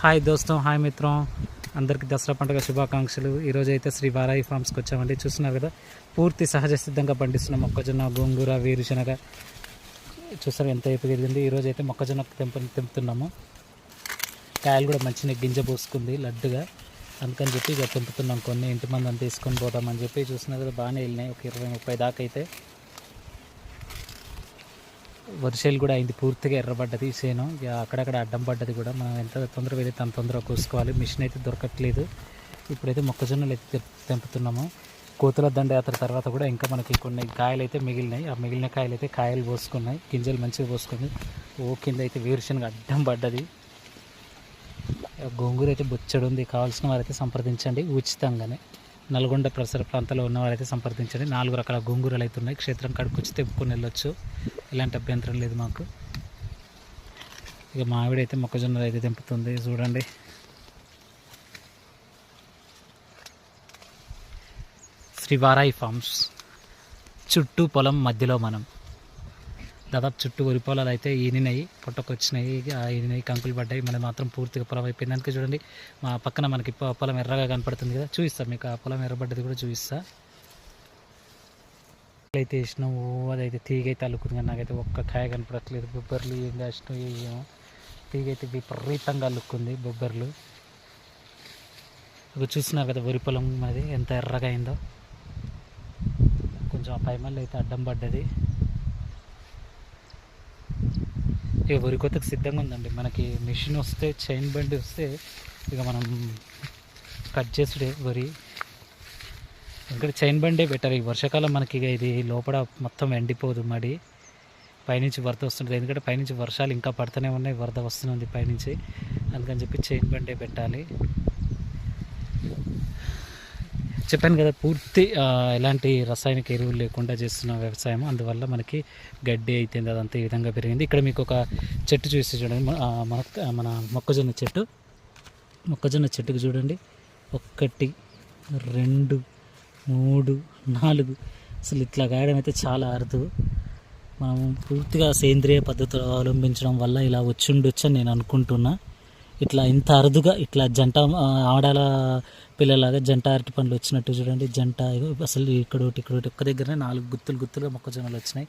Hi దోస్తం, hi మిత్రం, అందరికీ దసరా పండుగ శుభాకాంక్షలు. ఈరోజు అయితే శ్రీ వారాయి ఫార్మ్స్కి వచ్చామండి. చూస్తున్నారు కదా, పూర్తి సహజ సిద్ధంగా పండిస్తున్న మొక్కజొన్న, గోంగూర, వేరుశనగ. చూస్తారు ఎంత ఎదిగింది. ఈరోజు అయితే మొక్కజొన్న తెంపుతున్నాము. కాయలు కూడా మంచిగా గింజ పోసుకుంది లడ్డుగా, అందుకని చెప్పి ఇక తెంపుతున్నాం. కొన్ని ఇంటి మంది అంతా తీసుకొని పోదామని చెప్పి. చూస్తున్నారు కదా, బాగానే వెళ్ళినాయి. ఒక 20-30 దాకా అయితే. వర్షాలు కూడా అయింది, పూర్తిగా ఎర్రబడ్డది చేను. ఇక అక్కడక్కడ అడ్డం పడ్డది కూడా. మనం ఎంత తొందరగా వెళ్తే అంత తొందరగా కోసుకోవాలి. మిషన్ అయితే దొరకట్లేదు. ఇప్పుడైతే మొక్కజొన్నలు అయితే తెంపుతున్నాము. కోతుల దండయాత్ర తర్వాత కూడా ఇంకా మనకి కొన్ని కాయలు అయితే మిగిలినాయి. ఆ మిగిలిన కాయలు అయితే కాయలు పోసుకున్నాయి, గింజలు మంచిగా పోసుకుంది. కింద అయితే వేరుశనగ అడ్డం పడ్డది. గోంగూర అయితే బొచ్చడు ఉంది. కావాల్సిన వారైతే సంప్రదించండి ఉచితంగానే. నల్గొండ పరిసర ప్రాంతాల్లో ఉన్న వారైతే సంప్రదించండి. 4 రకాల గోంగూరలు అయితే ఉన్నాయి. క్షేత్రం కాడికి వచ్చి తెప్పుకొని వెళ్ళొచ్చు, ఎలాంటి అభ్యంతరం లేదు మాకు. ఇక మా ఆవిడైతే మొక్కజొన్నలు అయితే తెంపుతుంది. చూడండి, శ్రీ వారాయి ఫార్మ్స్ చుట్టూ పొలం మధ్యలో మనం. దాదాపు చుట్టూ వరి పొలాలు అయితే ఈనినాయి, పొట్టకొచ్చినాయి, ఈనినాయి, కంకులు పడ్డాయి. మనం మాత్రం పూర్తిగా పొలం అయిపోయింది. అందుకే చూడండి, మా పక్కన మనకి పొలం ఎర్రగా కనపడుతుంది కదా, చూపిస్తా మీకు. ఆ పొలం ఎర్రబడ్డది కూడా చూపిస్తా. అయితే వేసినాము, అదైతే తీగ అయితే అల్లుకుంది, కానీ నాకైతే ఒక్క కాయ కనపడట్లేదు. బొబ్బర్లు ఏం కాసినావు ఏమో. తీగ అయితే విపరీతంగా అల్లుకుంది బొబ్బర్లు. ఇప్పుడు చూస్తున్నారు కదా, వరి పొలం అది ఎంత ఎర్రగా అయిందో. కొంచెం ఆ పైమల్లి అయితే అడ్డం పడ్డది. ఇక వరి కొత్తకు సిద్ధంగా ఉందండి. మనకి మిషన్ వస్తే, చైన్ బండి వస్తే ఇక మనం కట్ చేసుడే వరి. ఎందుకంటే చైన్ బండే బెటర్. ఈ వర్షాకాలం మనకి ఇక ఇది లోపల మొత్తం ఎండిపోదు మడి. పైనుంచి వరద వస్తుంటుంది, ఎందుకంటే పైనుంచి వర్షాలు ఇంకా పడుతూనే ఉన్నాయి, వరద వస్తుంది పైనుంచి. అందుకని చెప్పి చైన్ బండే పెట్టాలి. చెప్పాను కదా, పూర్తి ఎలాంటి రసాయనిక ఎరువులు లేకుండా చేస్తున్న వ్యవసాయం. అందువల్ల మనకి గడ్డి అయిపోయింది, అదంతా ఈ విధంగా పెరిగింది. ఇక్కడ మీకు ఒక చెట్టు చూసి చూడండి, మన మొక్కజొన్న చెట్టు. మొక్కజొన్న చెట్టుకు చూడండి, 1 2 3 4 అసలు ఇట్లా గాయడం అయితే చాలా అరుదు. మనం పూర్తిగా సేంద్రియ పద్ధతులు అవలంబించడం వల్ల ఇలా వచ్చిండొచ్చు అని నేను అనుకుంటున్నా. ఇట్లా ఇంత అరుదుగా ఇట్లా జంట ఆడాల పిల్లలాగా జంట అరటి పండ్లు వచ్చినట్టు చూడండి. జంట అసలు ఇక్కడ ఒకటి ఒక్క దగ్గరనే 4 గుత్తులుగా మొక్కజొన్నలు వచ్చినాయి.